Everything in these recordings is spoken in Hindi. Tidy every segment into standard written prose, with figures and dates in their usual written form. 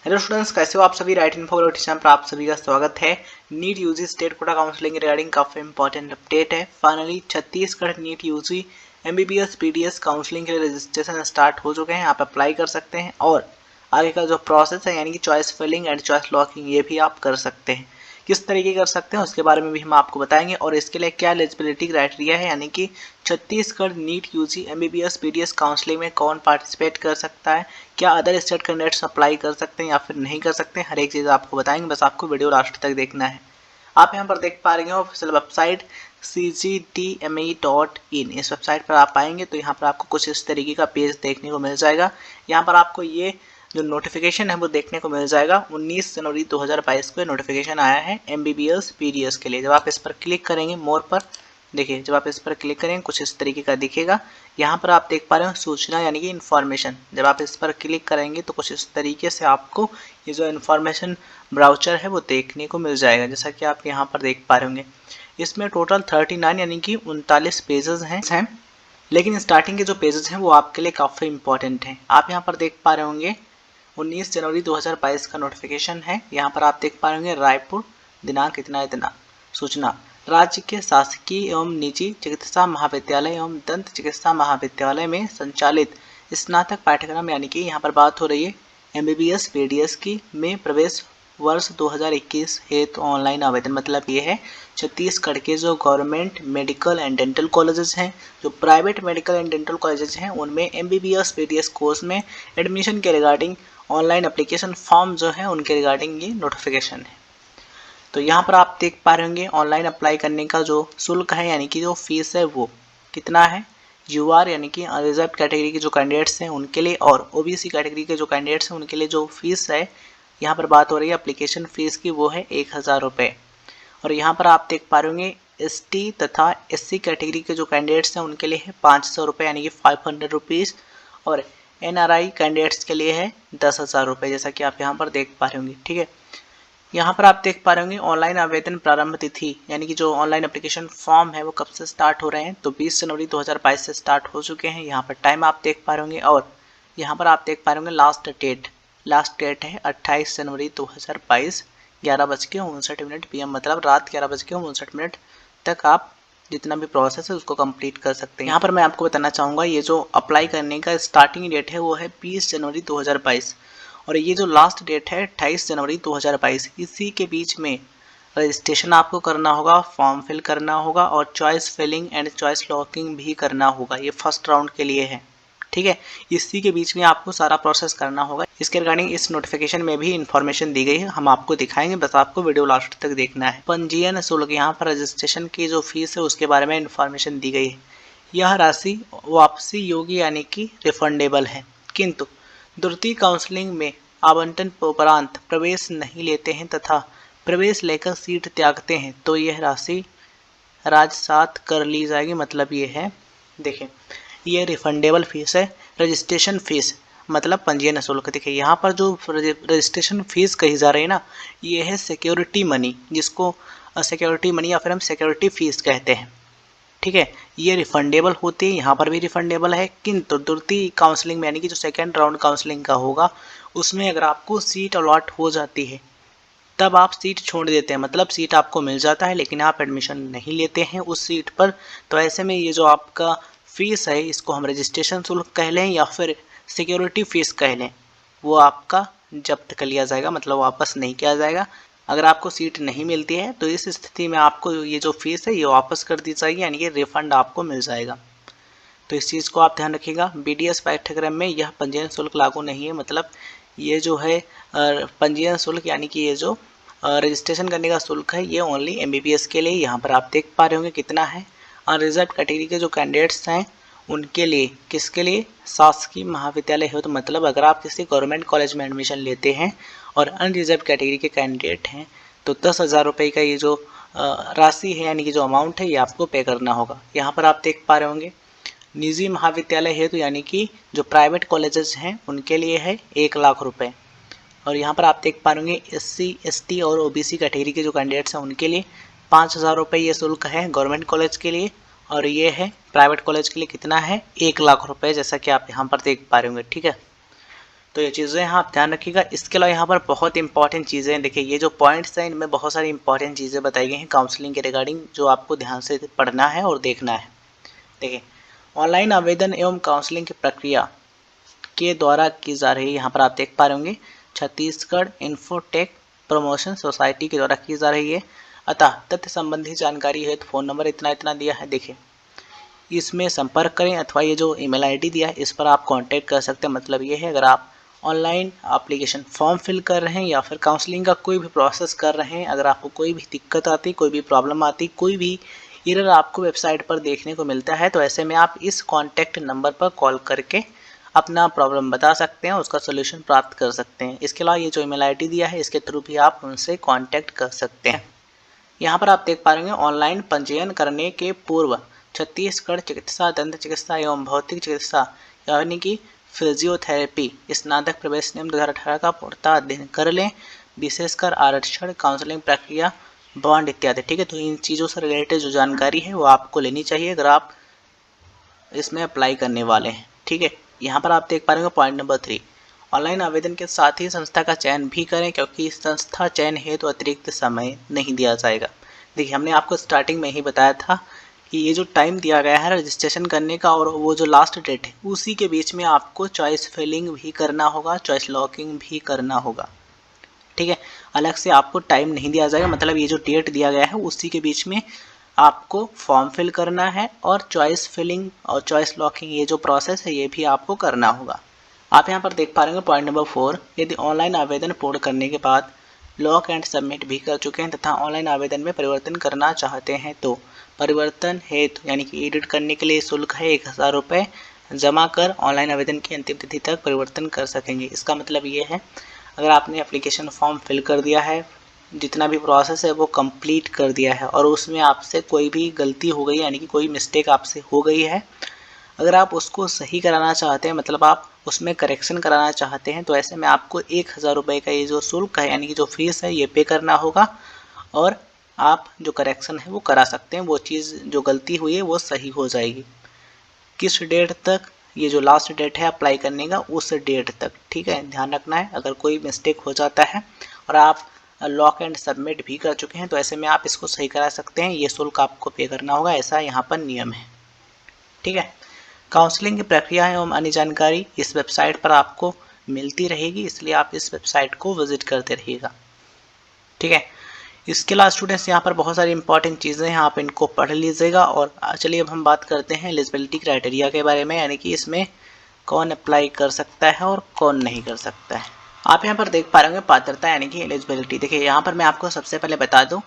हेलो स्टूडेंट्स, कैसे हो आप सभी। राइट इन्फो टीचर पर आप सभी का स्वागत है। NEET UG state quota counselling regarding काफी इंपॉर्टेंट अपडेट है। Finally Chhattisgarh NEET UG MBBS BDS counselling के लिए रजिस्ट्रेशन स्टार्ट हो चुके हैं। आप अप्लाई कर सकते हैं और आगे का जो प्रोसेस है यानी कि choice filling and choice locking ये भी आप कर सकते हैं। किस तरीके कर सकते हैं उसके बारे में भी हम आपको बताएंगे और इसके लिए क्या एलिजिबिलिटी क्राइटेरिया है, यानी कि Chhattisgarh NEET UG MBBS BDS counselling में कौन पार्टिसिपेट कर सकता है, क्या अदर स्टेट कैंडिडेट्स अप्लाई कर सकते हैं या फिर नहीं कर सकते हैं, हर एक चीज़ आपको बताएंगे। बस आपको वीडियो लास्ट तक देखना है। आप यहाँ पर देख पा रहे हो ऑफिशियल वेबसाइट cgtme.in। इस वेबसाइट पर आप आएंगे तो यहाँ पर आपको कुछ इस तरीके का पेज देखने को मिल जाएगा। यहाँ पर आपको ये जो नोटिफिकेशन है वो देखने को मिल जाएगा। 19 जनवरी 2022 को नोटिफिकेशन आया है एमबीबीएस पीडीएस के लिए। जब आप इस पर क्लिक करेंगे मोर पर, देखिए जब आप इस पर क्लिक करेंगे कुछ इस तरीके का दिखेगा। यहाँ पर आप देख पा रहे हो सूचना यानी कि इन्फॉर्मेशन। जब आप इस पर क्लिक करेंगे तो कुछ इस तरीके से आपको ये जो इन्फॉर्मेशन ब्राउचर है वो देखने को मिल जाएगा, जैसा कि आप यहाँ पर देख पा रहे होंगे। इसमें टोटल 39 यानी कि 39 पेजेस हैं, लेकिन स्टार्टिंग के जो पेजेस हैं वो आपके लिए काफ़ी इंपॉर्टेंट हैं। आप यहाँ पर देख पा रहे होंगे 19 जनवरी 2022 का नोटिफिकेशन है। यहाँ पर आप देख पा रहे होंगे रायपुर दिनांक इतना इतना सूचना। राज्य के शासकीय एवं निजी चिकित्सा महाविद्यालय एवं दंत चिकित्सा महाविद्यालय में संचालित स्नातक पाठ्यक्रम यानी कि यहाँ पर बात हो रही है एमबीबीएस पीडीएस की में प्रवेश वर्ष 2021 हेतु ऑनलाइन आवेदन। मतलब ये है छत्तीसगढ़ के जो government medical and dental colleges हैं, जो private medical and dental colleges हैं, उनमें एमबीबीएस पीडीएस कोर्स में एडमिशन के रिगार्डिंग ऑनलाइन एप्लीकेशन फॉर्म जो है उनके रिगार्डिंग ये नोटिफिकेशन है। तो यहाँ पर आप देख पा रहे होंगे ऑनलाइन अप्लाई करने का जो शुल्क है यानी कि जो फीस है वो कितना है। यूआर यानी कि रिजर्व कैटेगरी के जो कैंडिडेट्स हैं उनके लिए और ओबीसी कैटेगरी के जो कैंडिडेट्स हैं उनके लिए जो फीस है यहाँ पर बात हो रही है एप्लीकेशन फ़ीस की, वो है 1000 रुपये। और यहाँ पर आप देख पा रहे होंगे एसटी तथा एससी कैटेगरी के जो कैंडिडेट्स हैं उनके लिए है 500 रुपये यानी कि 500 रुपीज़। और एनआरआई कैंडिडेट्स के लिए है 10,000 रुपये, जैसा कि आप यहाँ पर देख पा रहे होंगे। ठीक है, यहाँ पर आप देख पा रहे होंगे ऑनलाइन आवेदन प्रारंभ तिथि यानी कि जो ऑनलाइन एप्लीकेशन फॉर्म है वो कब से स्टार्ट हो रहे हैं, तो 20 जनवरी 2022 से स्टार्ट हो चुके हैं। यहाँ पर टाइम आप देख पा रहे होंगे और यहाँ पर आप देख पा रहे होंगे लास्ट डेट है 28 जनवरी 2022 11:59 PM, मतलब रात 11:59 तक आप जितना भी प्रोसेस है उसको कंप्लीट कर सकते हैं। यहाँ पर मैं आपको बताना चाहूँगा ये जो अप्लाई करने का स्टार्टिंग डेट है वो है 20 जनवरी 2022 और ये जो लास्ट डेट है 28 जनवरी 2022। इसी के बीच में रजिस्ट्रेशन आपको करना होगा, फॉर्म फिल करना होगा और choice filling and choice locking भी करना होगा। ये फर्स्ट राउंड के लिए है, ठीक है। इसी के बीच में आपको सारा प्रोसेस करना होगा। इसके रिगार्डिंग इस नोटिफिकेशन में भी इंफॉर्मेशन दी गई है, हम आपको दिखाएंगे, बस आपको वीडियो लास्ट तक देखना है। पंजीयन शुल्क, यहाँ पर रजिस्ट्रेशन की जो फीस है उसके बारे में इंफॉर्मेशन दी गई है। यह राशि वापसी योग्य यानी कि रिफंडेबल है, किंतु द्वितीय काउंसलिंग में आवंटन उपरांत प्रवेश नहीं लेते हैं तथा प्रवेश लेकर सीट त्यागते हैं तो यह राशि राजसात कर ली जाएगी। मतलब ये है, देखिए ये रिफंडेबल फीस है। रजिस्ट्रेशन फीस मतलब पंजीयन शुल्क। देखिए यहाँ पर जो रजिस्ट्रेशन फीस कही जा रही है ना, ये है सिक्योरिटी मनी, जिसको सिक्योरिटी मनी या फिर हम सिक्योरिटी फीस कहते हैं। ठीक है, ये रिफंडेबल होती है, यहाँ पर भी रिफंडेबल है, किंतु द्वितीय काउंसलिंग में यानी कि जो सेकेंड राउंड काउंसलिंग का होगा उसमें अगर आपको सीट अलॉट हो जाती है तब आप सीट छोड़ देते हैं। मतलब सीट आपको मिल जाता है लेकिन आप एडमिशन नहीं लेते हैं उस सीट पर, तो ऐसे में ये जो आपका फीस है इसको हम रजिस्ट्रेशन शुल्क कह लें या फिर सिक्योरिटी फीस कह लें, वो आपका जब्त कर लिया जाएगा, मतलब वापस नहीं किया जाएगा। अगर आपको सीट नहीं मिलती है तो इस स्थिति में आपको ये जो फीस है ये वापस कर दी जाएगी, यानी कि रिफंड आपको मिल जाएगा। तो इस चीज़ को आप ध्यान रखिएगा। बीडीएस पाठ्यक्रम में यह पंजीयन शुल्क लागू नहीं है। मतलब ये जो है पंजीयन शुल्क यानी कि ये जो रजिस्ट्रेशन करने का शुल्क है ये ओनली एमबीबीएस के लिए। यहाँ पर आप देख पा रहे होंगे कितना है। अनरिजर्व कैटेगरी के जो कैंडिडेट्स हैं उनके लिए, किसके लिए, शासकीय महाविद्यालय हो, तो मतलब अगर आप किसी गवर्नमेंट कॉलेज में एडमिशन लेते हैं और अनरिजर्व कैटेगरी के कैंडिडेट हैं तो 10,000 रुपये का ये जो राशि है यानी कि जो अमाउंट है ये आपको पे करना होगा। यहाँ पर आप देख पा रहे होंगे निजी महाविद्यालय है तो यानी कि जो प्राइवेट कॉलेजेस हैं उनके लिए है 1 लाख रुपये। और यहाँ पर आप देख पा रहे होंगे SC ST और OBC कैटेगरी के जो कैंडिडेट्स हैं उनके लिए 5,000 रुपये ये शुल्क है गवर्नमेंट कॉलेज के लिए, और ये है प्राइवेट कॉलेज के लिए कितना है 1 लाख रुपये, जैसा कि आप यहाँ पर देख पा रहे होंगे। ठीक है, तो ये चीज़ें यहाँ आप ध्यान रखिएगा। इसके अलावा यहाँ पर बहुत इंपॉर्टेंट चीज़ें हैं। देखिए ये जो पॉइंट्स हैं इनमें बहुत सारी इंपॉर्टेंट चीज़ें बताई गई हैं काउंसलिंग के रिगार्डिंग, जो आपको ध्यान से पढ़ना है और देखना है। देखिए ऑनलाइन आवेदन एवं काउंसलिंग की प्रक्रिया के द्वारा की जा रही है, यहाँ पर आप देख पा रहे होंगे छत्तीसगढ़ इन्फोटेक प्रमोशन सोसाइटी के द्वारा की जा रही है। अतः तथ्य संबंधी जानकारी है तो फ़ोन नंबर इतना इतना दिया है, देखिए इसमें संपर्क करें, अथवा ये जो ईमेल आईडी दिया है इस पर आप कांटेक्ट कर सकते हैं। मतलब ये है अगर आप ऑनलाइन एप्लीकेशन फॉर्म फिल कर रहे हैं या फिर काउंसलिंग का कोई भी प्रोसेस कर रहे हैं, अगर आपको कोई भी दिक्कत आती, कोई भी प्रॉब्लम आती, कोई भी एरर आपको वेबसाइट पर देखने को मिलता है, तो ऐसे में आप इस कॉन्टैक्ट नंबर पर कॉल करके अपना प्रॉब्लम बता सकते हैं, उसका सोल्यूशन प्राप्त कर सकते हैं। इसके अलावा ये जो ईमेल आईडी दिया है इसके थ्रू भी आप उनसे कॉन्टैक्ट कर सकते हैं। यहाँ पर आप देख पा रहे हैं ऑनलाइन पंजीयन करने के पूर्व छत्तीसगढ़ चिकित्सा, दंत चिकित्सा एवं भौतिक चिकित्सा यानी कि फिजियोथेरेपी स्नातक प्रवेश नियम 2018 का पूर्णतः अध्ययन कर लें, विशेषकर आरक्षण, काउंसलिंग प्रक्रिया, बॉन्ड इत्यादि। ठीक है, तो इन चीज़ों से रिलेटेड जो जानकारी है वो आपको लेनी चाहिए अगर आप इसमें अप्लाई करने वाले हैं। ठीक है, यहाँ पर आप देख पा रहे हैं पॉइंट नंबर 3, ऑनलाइन आवेदन के साथ ही संस्था का चयन भी करें, क्योंकि संस्था चयन है तो अतिरिक्त समय नहीं दिया जाएगा। देखिए हमने आपको स्टार्टिंग में ही बताया था कि ये जो टाइम दिया गया है रजिस्ट्रेशन करने का और वो जो लास्ट डेट है उसी के बीच में आपको चॉइस फिलिंग भी करना होगा, चॉइस लॉकिंग भी करना होगा। ठीक है, अलग से आपको टाइम नहीं दिया जाएगा, मतलब ये जो डेट दिया गया है उसी के बीच में आपको फॉर्म फिल करना है और चॉइस फिलिंग और चॉइस लॉकिंग ये जो प्रोसेस है ये भी आपको करना होगा। आप यहाँ पर देख पा रहे हैं पॉइंट नंबर 4, यदि ऑनलाइन आवेदन पूर्ण करने के बाद लॉक एंड सबमिट भी कर चुके हैं तथा ऑनलाइन आवेदन में परिवर्तन करना चाहते हैं तो परिवर्तन हेतु यानी कि एडिट करने के लिए शुल्क है 1000 रुपये जमा कर ऑनलाइन आवेदन की अंतिम तिथि तक परिवर्तन कर सकेंगे। इसका मतलब ये है अगर आपने एप्लीकेशन फॉर्म फिल कर दिया है, जितना भी प्रोसेस है वो कंप्लीट कर दिया है और उसमें आपसे कोई भी गलती हो गई यानी कि कोई मिस्टेक आपसे हो गई है, अगर आप उसको सही कराना चाहते हैं, मतलब आप उसमें करेक्शन कराना चाहते हैं, तो ऐसे में आपको 1000 रुपये का ये जो शुल्क है यानी कि जो फीस है ये पे करना होगा और आप जो करेक्शन है वो करा सकते हैं, वो चीज़ जो गलती हुई है वो सही हो जाएगी। किस डेट तक, ये जो लास्ट डेट है अप्लाई करने का उस डेट तक। ठीक है, ध्यान रखना है अगर कोई मिस्टेक हो जाता है और आप लॉक एंड सबमिट भी कर चुके हैं तो ऐसे में आप इसको सही करा सकते हैं, ये शुल्क आपको पे करना होगा, ऐसा यहाँ पर नियम है। ठीक है, काउंसलिंग की प्रक्रिया एवं अन्य जानकारी इस वेबसाइट पर आपको मिलती रहेगी, इसलिए आप इस वेबसाइट को विजिट करते रहिएगा। ठीक है, इसके अलावा स्टूडेंट्स यहाँ पर बहुत सारी इंपॉर्टेंट चीज़ें हैं, आप इनको पढ़ लीजिएगा। और चलिए अब हम बात करते हैं एलिजिबिलिटी क्राइटेरिया के बारे में, यानी कि इसमें कौन अप्लाई कर सकता है और कौन नहीं कर सकता है। आप यहाँ पर देख पा रहे होंगे पात्रता यानी कि एलिजिबिलिटी। देखिए यहाँ पर मैं आपको सबसे पहले बता दूँ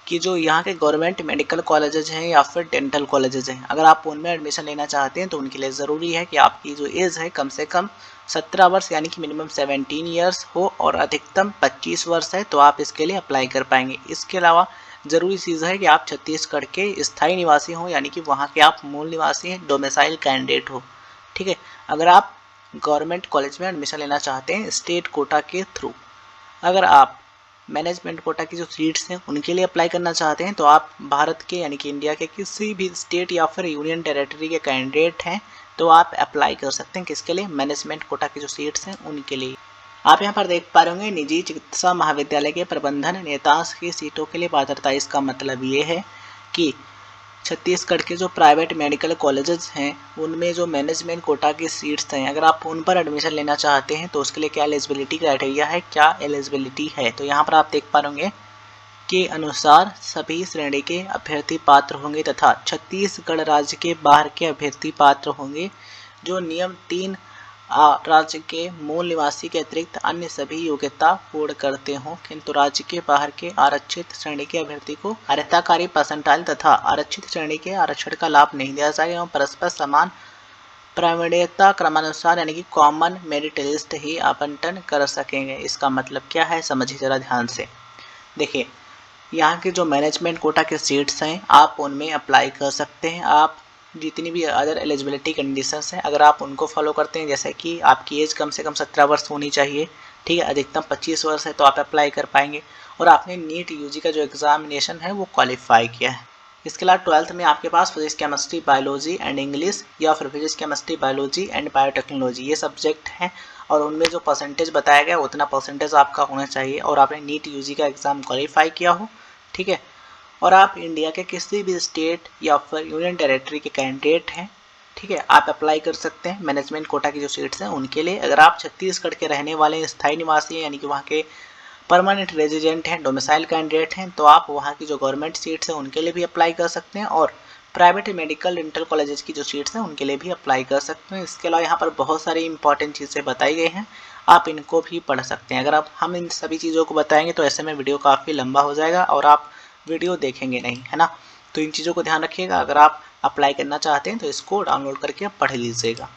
कि जो यहाँ के गवर्नमेंट मेडिकल कॉलेजेस हैं या फिर डेंटल कॉलेजेस हैं, अगर आप उनमें एडमिशन लेना चाहते हैं तो उनके लिए ज़रूरी है कि आपकी जो एज है कम से कम 17 वर्ष यानी कि मिनिमम 17 ईयर्स हो और अधिकतम 25 वर्ष है, तो आप इसके लिए अप्लाई कर पाएंगे। इसके अलावा ज़रूरी चीज़ है कि आप छत्तीसगढ़ के स्थायी निवासी हों, यानी कि वहाँ के आप मूल निवासी हैं, डोमिसाइल कैंडिडेट हो। ठीक है, अगर आप गवर्नमेंट कॉलेज में एडमिशन लेना चाहते हैं स्टेट कोटा के थ्रू, अगर आप मैनेजमेंट कोटा की जो सीट्स हैं उनके लिए अप्लाई करना चाहते हैं तो आप भारत के यानी कि इंडिया के किसी भी स्टेट या फिर यूनियन टेरिटरी के कैंडिडेट हैं तो आप अप्लाई कर सकते हैं। किसके लिए? मैनेजमेंट कोटा की जो सीट्स हैं उनके लिए। आप यहाँ पर देख पा रहे होंगे निजी चिकित्सा महाविद्यालय के प्रबंधन नेतांश की सीटों के लिए पात्रता। इसका मतलब ये है कि छत्तीसगढ़ के जो प्राइवेट मेडिकल कॉलेजेस हैं उनमें जो मैनेजमेंट कोटा की सीट्स हैं, अगर आप उन पर एडमिशन लेना चाहते हैं तो उसके लिए क्या एलिजिबिलिटी क्राइटेरिया है, क्या एलिजिबिलिटी है। तो यहाँ पर आप देख पा रहे के अनुसार सभी श्रेणी के अभ्यर्थी पात्र होंगे तथा छत्तीसगढ़ राज्य के बाहर के अभ्यर्थी पात्र होंगे जो नियम 3 राज्य के मूल निवासी के अतिरिक्त अन्य सभी योग्यता पूर्ण करते हों, किंतु राज्य के बाहर के आरक्षित श्रेणी के अभ्यर्थी को अर्हताकारी परसेंटाइल तथा आरक्षित श्रेणी के आरक्षण का लाभ नहीं दिया जाएगा एवं परस्पर समान प्रावीण्यता क्रमानुसार यानी कि कॉमन मेरिट लिस्ट ही आवंटन कर सकेंगे। इसका मतलब क्या है, समझिए जरा ध्यान से। देखिए यहाँ के जो मैनेजमेंट कोटा के सीट्स हैं आप उनमें अप्लाई कर सकते हैं। आप जितनी भी अदर एलिजिबिलिटी कंडीशंस हैं अगर आप उनको फॉलो करते हैं, जैसे कि आपकी एज कम से कम 17 वर्ष होनी चाहिए, ठीक है, अधिकतम 25 वर्ष है तो आप अप्लाई कर पाएंगे और आपने नीट यूजी का जो एग्जामिनेशन है वो क्वालिफाई किया है। इसके अलावा 12th में आपके पास physics chemistry biology and English या फिर physics chemistry biology and biotechnology ये सब्जेक्ट हैं और उनमें जो परसेंटेज बताया गया उतना परसेंटेज आपका होना चाहिए और आपने नीट यूजी का एग्ज़ाम क्वालिफाई किया हो, ठीक है। और आप इंडिया के किसी भी स्टेट या फिर यूनियन टेरेटरी के कैंडिडेट हैं, ठीक है, आप अप्लाई कर सकते हैं मैनेजमेंट कोटा की जो सीट्स हैं उनके लिए। अगर आप छत्तीसगढ़ के रहने वाले स्थायी निवासी हैं यानी कि वहाँ के परमानेंट रेजिडेंट हैं, डोमिसाइल कैंडिडेट हैं, तो आप वहाँ की जो गवर्नमेंट सीट्स हैं उनके लिए भी अप्लाई कर सकते हैं और प्राइवेट मेडिकल डेंटल कॉलेजेस की जो सीट्स हैं उनके लिए भी अप्लाई कर सकते हैं। इसके अलावा यहाँ पर बहुत सारी इंपॉर्टेंट चीज़ें बताई गई हैं, आप इनको भी पढ़ सकते हैं। अगर आप हम इन सभी चीज़ों को बताएंगे तो ऐसे में वीडियो काफ़ी लंबा हो जाएगा और आप वीडियो देखेंगे नहीं, है ना। तो इन चीज़ों को ध्यान रखिएगा। अगर आप अप्लाई करना चाहते हैं तो इसको डाउनलोड करके पढ़ लीजिएगा।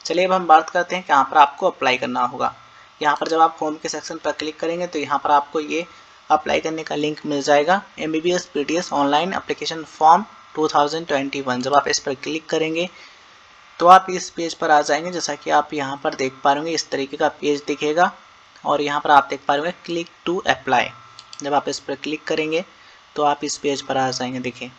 चलिए अब हम बात करते हैं कहाँ पर आपको अप्लाई करना होगा। यहाँ पर जब आप होम के सेक्शन पर क्लिक करेंगे तो यहाँ पर आपको ये अप्लाई करने का लिंक मिल जाएगा, MBBS PTS online application form 2021। जब आप इस पर क्लिक करेंगे तो आप इस पेज पर आ जाएंगे। जैसा कि आप यहाँ पर देख पा रहे इस तरीके का पेज दिखेगा और यहाँ पर आप देख पा रहे क्लिक टू अप्लाई। जब आप इस पर क्लिक करेंगे तो आप इस पेज पर आ जाएंगे। देखिए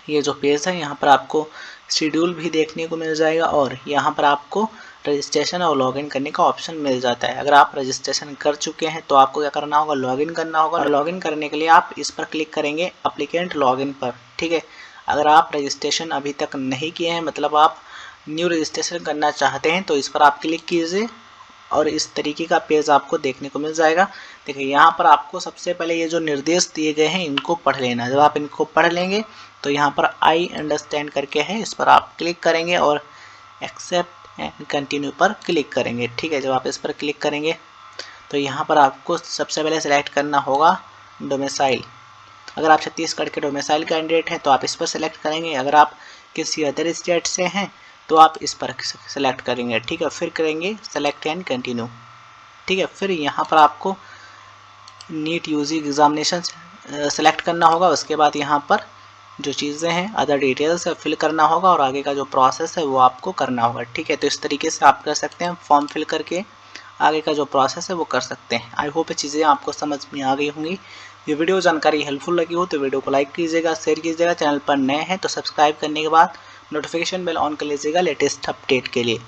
ये जो पेज है यहाँ पर आपको शेड्यूल भी देखने को मिल जाएगा और यहाँ पर आपको रजिस्ट्रेशन और लॉगिन करने का ऑप्शन मिल जाता है। अगर आप रजिस्ट्रेशन कर चुके हैं तो आपको क्या करना होगा, लॉगिन करना होगा। और लॉगिन करने के लिए आप इस पर क्लिक करेंगे एप्लीकेंट लॉगिन पर, ठीक है। अगर आप रजिस्ट्रेशन अभी तक नहीं किए हैं, मतलब आप न्यू रजिस्ट्रेशन करना चाहते हैं, तो इस पर आप क्लिक कीजिए और इस तरीके का पेज आपको देखने को मिल जाएगा। देखिए यहाँ पर आपको सबसे पहले ये जो निर्देश दिए गए हैं इनको पढ़ लेना। जब आप इनको पढ़ लेंगे तो यहाँ पर आई अंडरस्टैंड करके है, इस पर आप क्लिक करेंगे और एक्सेप्ट एंड कंटिन्यू पर क्लिक करेंगे, ठीक है। जब आप इस पर क्लिक करेंगे तो यहाँ पर आपको सबसे पहले सेलेक्ट करना होगा डोमिसाइल। अगर आप छत्तीसगढ़ के डोमिसाइल कैंडिडेट हैं तो आप इस पर सेलेक्ट करेंगे। अगर आप किसी अदर स्टेट से हैं तो आप इस पर सेलेक्ट करेंगे, ठीक है। फिर करेंगे सेलेक्ट एंड कंटिन्यू, ठीक है। फिर यहाँ पर आपको नीट यूजी एग्जामिनेशन सेलेक्ट करना होगा। उसके बाद यहाँ पर जो चीज़ें हैं अदर डिटेल्स फिल करना होगा और आगे का जो प्रोसेस है वो आपको करना होगा, ठीक है। तो इस तरीके से आप कर सकते हैं, फॉर्म फिल करके आगे का जो प्रोसेस है वो कर सकते हैं। आई होप ये चीज़ें आपको समझ में आ गई होंगी। ये वीडियो जानकारी हेल्पफुल लगी हो तो वीडियो को लाइक कीजिएगा, शेयर कीजिएगा। चैनल पर नए हैं तो सब्सक्राइब करने के बाद नोटिफिकेशन बेल ऑन कर लीजिएगा लेटेस्ट अपडेट के लिए।